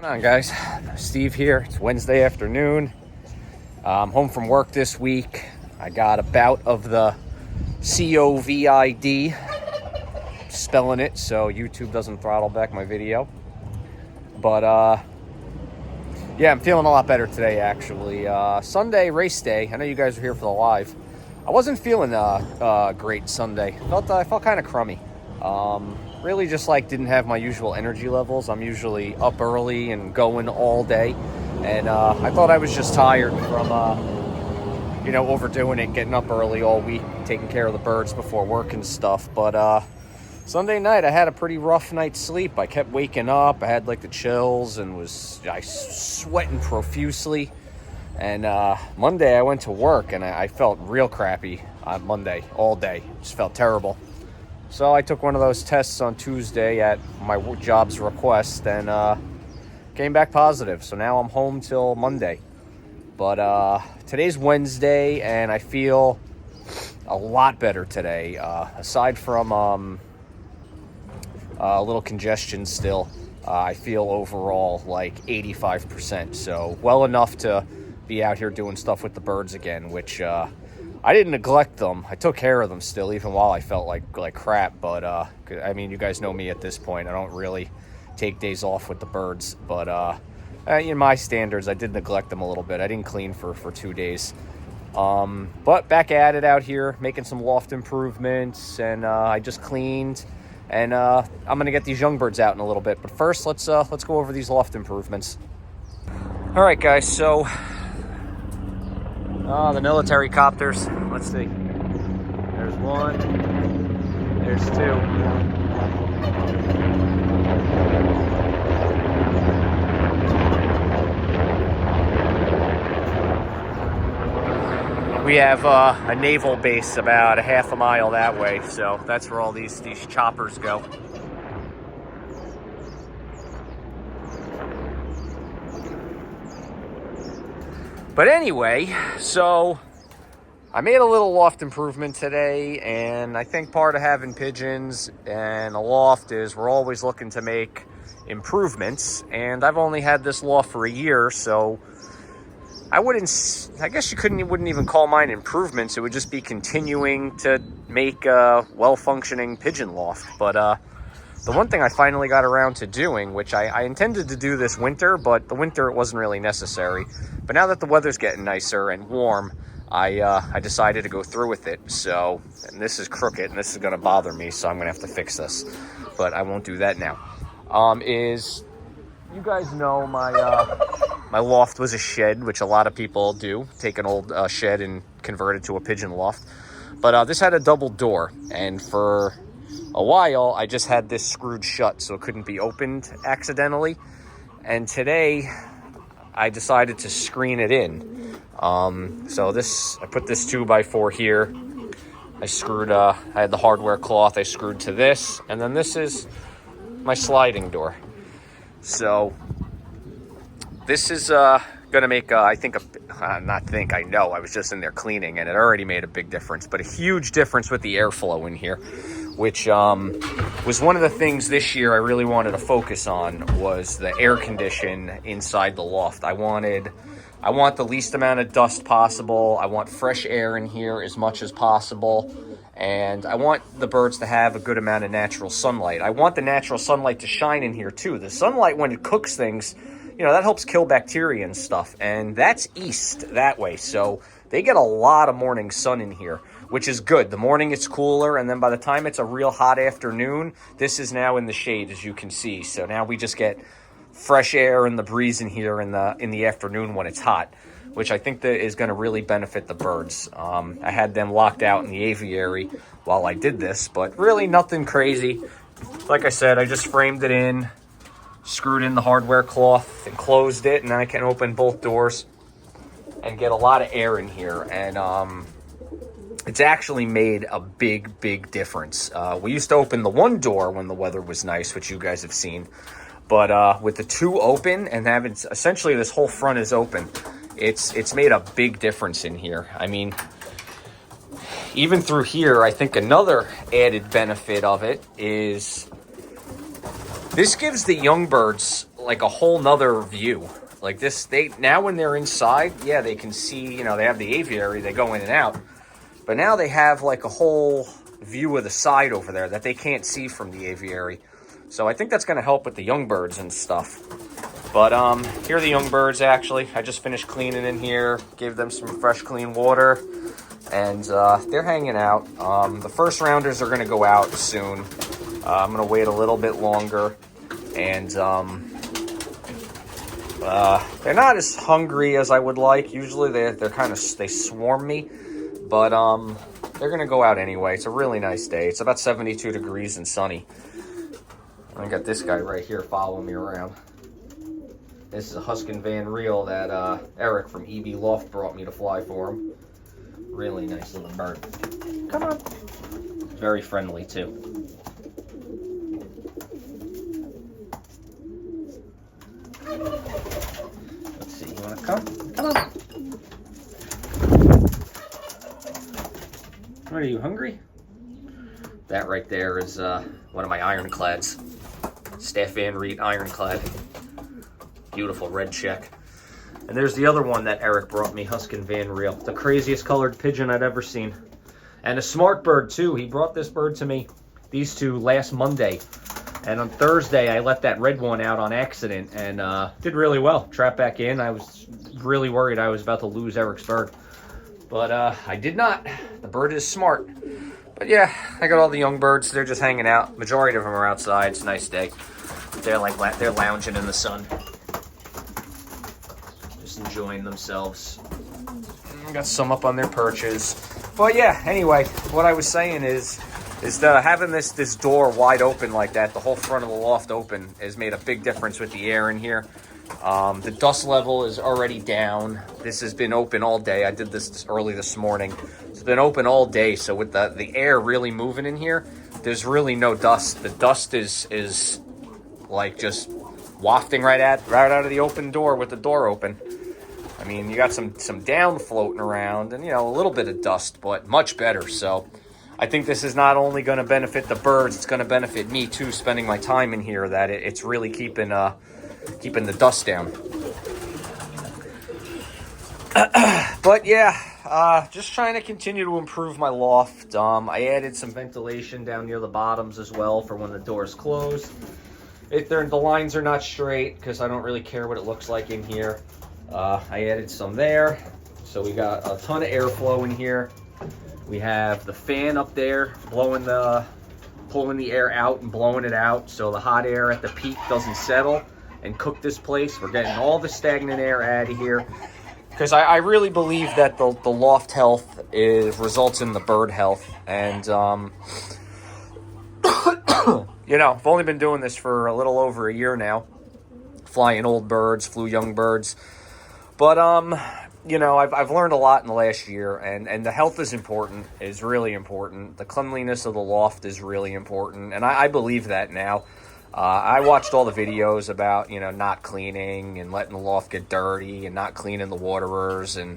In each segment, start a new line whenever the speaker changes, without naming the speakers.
On, guys? Steve here. It's Wednesday afternoon. I'm home from work this week. I got a bout of the COVID, spelling it so YouTube doesn't throttle back my video. But yeah, I'm feeling a lot better today, actually. Sunday, race day. I know you guys are here for the live. I wasn't feeling great Sunday. I felt kind of crummy. Really just didn't have my usual energy levels. I'm usually up early and going all day. And I thought I was just tired from, overdoing it, getting up early all week, taking care of the birds before work and stuff. But Sunday night, I had a pretty rough night's sleep. I kept waking up. I had the chills and was sweating profusely. And Monday, I went to work and I felt real crappy on Monday all day. Just felt terrible. So I took one of those tests on Tuesday at my job's request and came back positive. So now I'm home till Monday. But today's Wednesday and I feel a lot better today. Aside from a little congestion still, I feel overall 85%. So well enough to be out here doing stuff with the birds again, which I didn't neglect them. I took care of them still, even while I felt like crap. But I mean, you guys know me at this point. I don't really take days off with the birds. But in my standards, I did neglect them a little bit. I didn't clean for 2 days. But back at it out here, making some loft improvements, and I just cleaned. And I'm gonna get these young birds out in a little bit. But first, let's go over these loft improvements. All right, guys. So. The military copters. Let's see. There's one. There's two. We have a naval base about a half a mile that way, so that's where all these choppers go. But anyway, so I made a little loft improvement today, and I think part of having pigeons and a loft is we're always looking to make improvements, and I've only had this loft for a year, so I guess you wouldn't even call mine improvements. It would just be continuing to make a well-functioning pigeon loft. But the one thing I finally got around to doing, which I intended to do this winter, but the winter it wasn't really necessary. But now that the weather's getting nicer and warm, I decided to go through with it. So, and this is crooked, and this is going to bother me, so I'm going to have to fix this. But I won't do that now. You guys know my loft was a shed, which a lot of people do. Take an old shed and convert it to a pigeon loft. But this had a double door, and for a while, I just had this screwed shut so it couldn't be opened accidentally. And today, I decided to screen it in. So I put this 2x4 here. I had the hardware cloth I screwed to this. And then this is my sliding door. So this is going to make, I know, I was just in there cleaning and it already made a big difference. But a huge difference with the airflow in here, which was one of the things this year I really wanted to focus on, was the air condition inside the loft. I want the least amount of dust possible. I want fresh air in here as much as possible. And I want the birds to have a good amount of natural sunlight. I want the natural sunlight to shine in here too. The sunlight, when it cooks things, that helps kill bacteria and stuff. And that's east that way. So they get a lot of morning sun in here, which is good. The morning it's cooler, and then by the time it's a real hot afternoon, this is now in the shade, as you can see. So now we just get fresh air and the breeze in here in the afternoon when it's hot, which I think that is going to really benefit the birds. I had them locked out in the aviary while I did this, but really nothing crazy. Like I said, I just framed it in, screwed in the hardware cloth, and closed it, and then I can open both doors and get a lot of air in here. And it's actually made a big difference. We used to open the one door when the weather was nice, which you guys have seen. But with the two open and having essentially this whole front is open, it's made a big difference in here. I mean, even through here, I think another added benefit of it is this gives the young birds like a whole nother view. Like this, now when they're inside, yeah, they can see, they have the aviary, they go in and out. But now they have like a whole view of the side over there that they can't see from the aviary. So I think that's going to help with the young birds and stuff. But here are the young birds, actually. I just finished cleaning in here, gave them some fresh, clean water, and they're hanging out. The first rounders are going to go out soon. I'm going to wait a little bit longer, and they're not as hungry as I would like. Usually they swarm me, but they're going to go out anyway. It's a really nice day. It's about 72 degrees and sunny. I got this guy right here following me around. This is a Huskin Van Reel that Eric from Loft brought me to fly for him. Really nice little bird. Come on. Very friendly, too. Let's see, you want to come? Come on. What, are you hungry? That right there is one of my ironclads. Staff Van Reet ironclad. Beautiful red check. And there's the other one that Eric brought me, Huskin Van Reel. The craziest colored pigeon I'd ever seen. And a smart bird, too. He brought this bird to me, these two, last Monday. And on Thursday, I let that red one out on accident and did really well. Trapped back in. I was really worried I was about to lose Eric's bird. But I did not. The bird is smart. But yeah, I got all the young birds. They're just hanging out. Majority of them are outside. It's a nice day. They're lounging in the sun. Just enjoying themselves. Got some up on their perches. But yeah, anyway, what I was saying is having this door wide open like that, the whole front of the loft open, has made a big difference with the air in here. The dust level is already down. This has been open all day. I did this early this morning. It's been open all day, so with the air really moving in here, there's really no dust. The dust is like just wafting right out of the open door with the door open. I mean, you got some down floating around and, a little bit of dust, but much better. So I think this is not only going to benefit the birds, it's going to benefit me too, spending my time in here, that it's really keeping the dust down. But yeah, just trying to continue to improve my loft. I added some ventilation down near the bottoms as well for when the door's closed. The lines are not straight because I don't really care what it looks like in here. I added some there, so we got a ton of airflow in here. We have the fan up there pulling the air out and blowing it out, so the hot air at the peak doesn't settle and cook this place. We're getting all the stagnant air out of here, because I really believe that the loft health results in the bird health. And I've only been doing this for a little over a year now, flying old birds, flew young birds. But, I've learned a lot in the last year, and the health is important, is really important. The cleanliness of the loft is really important, and I believe that now. I watched all the videos about, not cleaning and letting the loft get dirty and not cleaning the waterers, and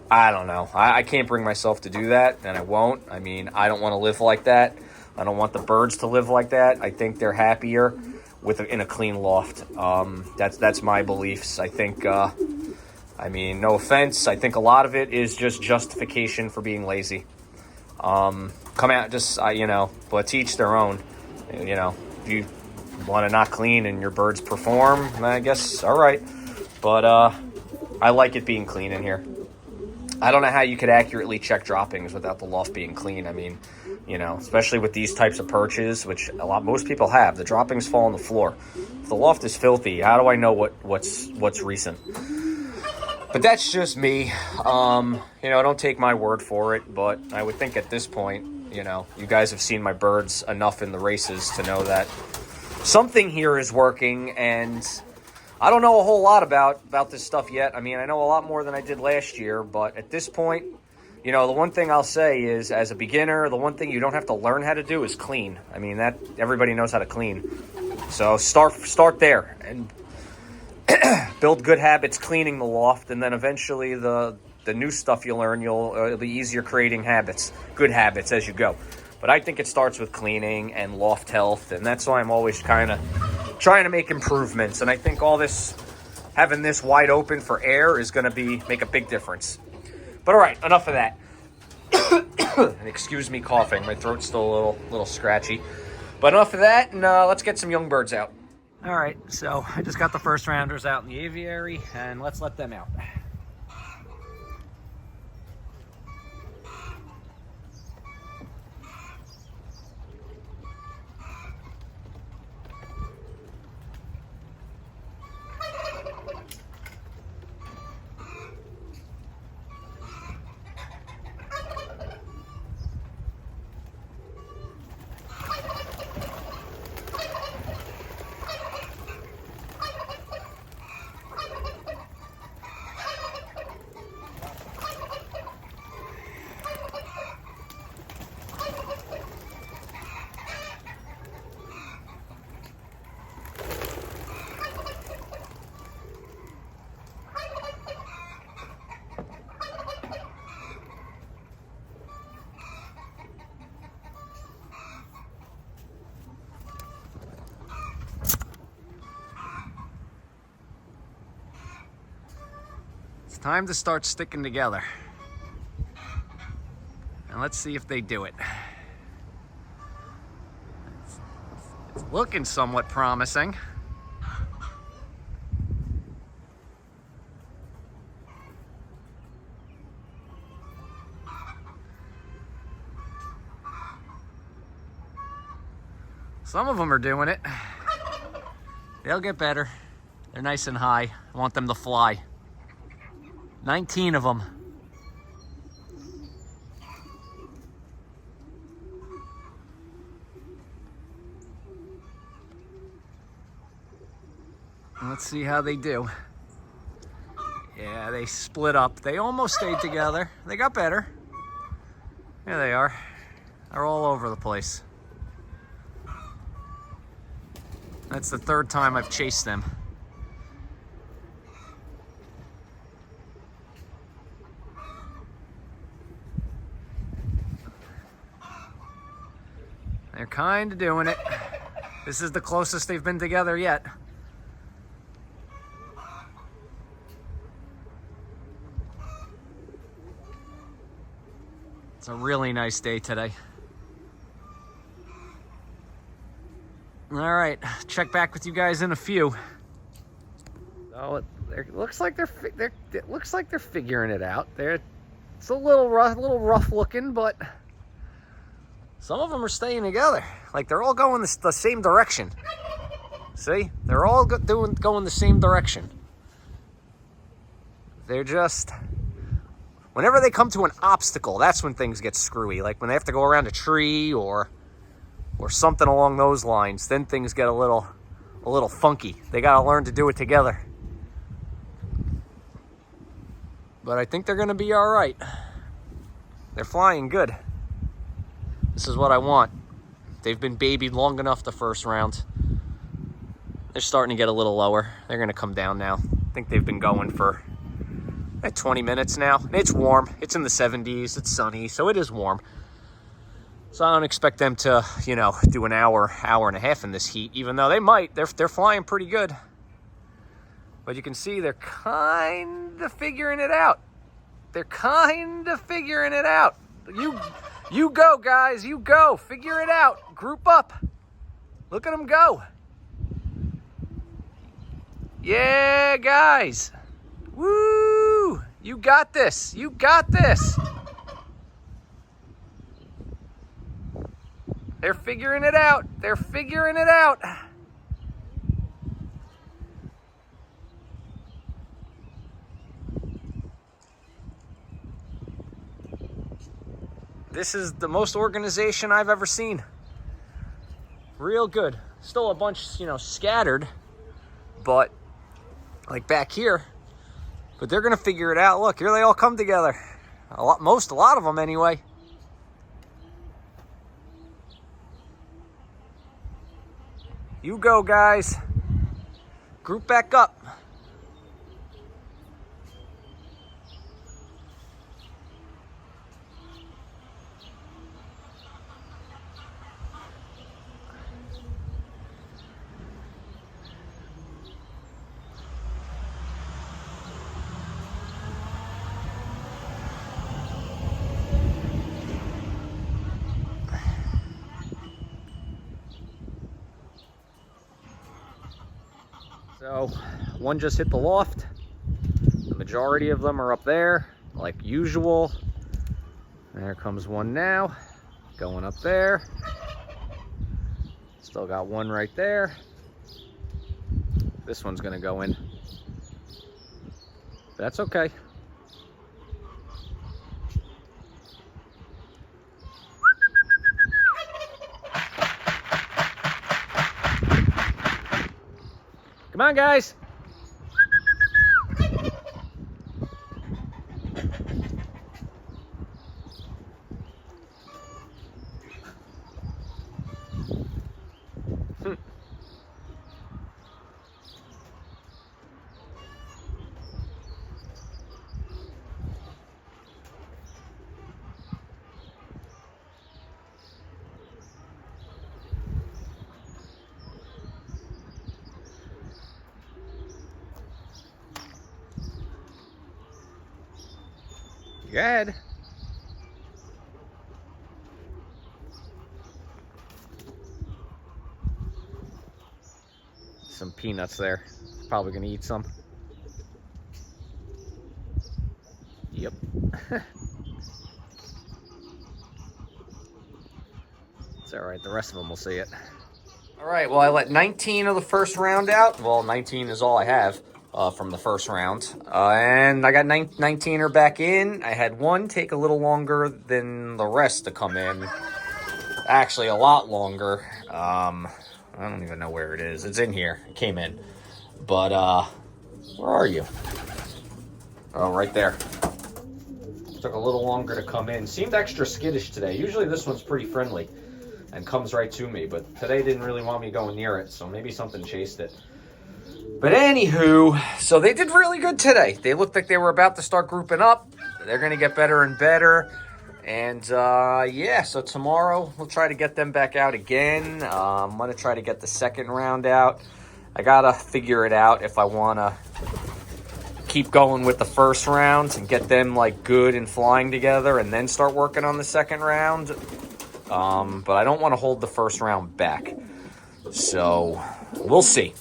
I don't know. I can't bring myself to do that, and I won't. I mean, I don't want to live like that. I don't want the birds to live like that. I think they're happier in a clean loft. That's my beliefs. I think... no offense, I think a lot of it is just justification for being lazy. Come out, but to each their own. If you want to not clean and your birds perform, I guess, all right. But I like it being clean in here. I don't know how you could accurately check droppings without the loft being clean. I mean, especially with these types of perches, which most people have, the droppings fall on the floor. If the loft is filthy, how do I know what's recent? But that's just me. Don't take my word for it, but I would think at this point, you guys have seen my birds enough in the races to know that something here is working, and I don't know a whole lot about this stuff yet. I mean, I know a lot more than I did last year, but at this point, the one thing I'll say is, as a beginner, the one thing you don't have to learn how to do is clean. I mean, that everybody knows how to clean. So start there and build good habits cleaning the loft, and then eventually the new stuff you learn, it'll be easier creating good habits as you go. But I think it starts with cleaning and loft health, and that's why I'm always kind of trying to make improvements, and I think all this, having this wide open for air is going to make a big difference. But all right, enough of that. And excuse me coughing, my throat's still a little scratchy. But enough of that, and let's get some young birds out. All right, so I just got the first rounders out in the aviary, and let's let them out. It's time to start sticking together. And let's see if they do it. It's looking somewhat promising. Some of them are doing it. They'll get better. They're nice and high. I want them to fly. 19 of them. Let's see how they do. Yeah, they split up. They almost stayed together. They got better. There they are. They're all over the place. That's the third time I've chased them. They're kind of doing it. This is the closest they've been together yet. It's a really nice day today. All right, check back with you guys in a few. Oh, it looks like they're figuring it out. It's a little rough looking, but some of them are staying together. Like they're all going the same direction. See, they're all going the same direction. They're just, whenever they come to an obstacle, that's when things get screwy. Like when they have to go around a tree or something along those lines, then things get a little funky. They got to learn to do it together. But I think they're going to be all right. They're flying good. This is what I want. They've been babied long enough the first round. They're starting to get a little lower. They're going to come down now. I think they've been going for 20 minutes now. It's warm. It's in the 70s. It's sunny, so it is warm. So I don't expect them to, do an hour and a half in this heat, even though they might. They're flying pretty good. But you can see they're kind of figuring it out. They're kind of figuring it out. You go, guys. You go. Figure it out. Group up. Look at them go. Yeah, guys. Woo! You got this. You got this. They're figuring it out. They're figuring it out. This is the most organization I've ever seen. Real good. Still a bunch, scattered, but like back here. But they're gonna figure it out. Look, here they all come together. A lot of them anyway. You go, guys. Group back up. So one just hit the loft. The majority of them are up there, like usual. There comes one now, going up there. Still got one right there. This one's gonna go in. That's okay. Come on, guys. Good. Some peanuts there. Probably gonna eat some. Yep. It's all right. The rest of them will see it. All right. Well, I let 19 of the first round out. Well, 19 is all I have from the first round. And I got 19er back in. I had one take a little longer than the rest to come in. Actually, a lot longer. I don't even know where it is. It's in here. It came in. But, where are you? Oh, right there. Took a little longer to come in. Seemed extra skittish today. Usually this one's pretty friendly and comes right to me, but today didn't really want me going near it, so maybe something chased it. But anywho, so they did really good today. They looked like they were about to start grouping up. They're going to get better and better. And, yeah, so tomorrow we'll try to get them back out again. I'm going to try to get the second round out. I got to figure it out if I want to keep going with the first round and get them, like, good and flying together and then start working on the second round. But I don't want to hold the first round back. So, we'll see.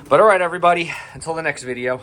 But, all right, everybody, until the next video.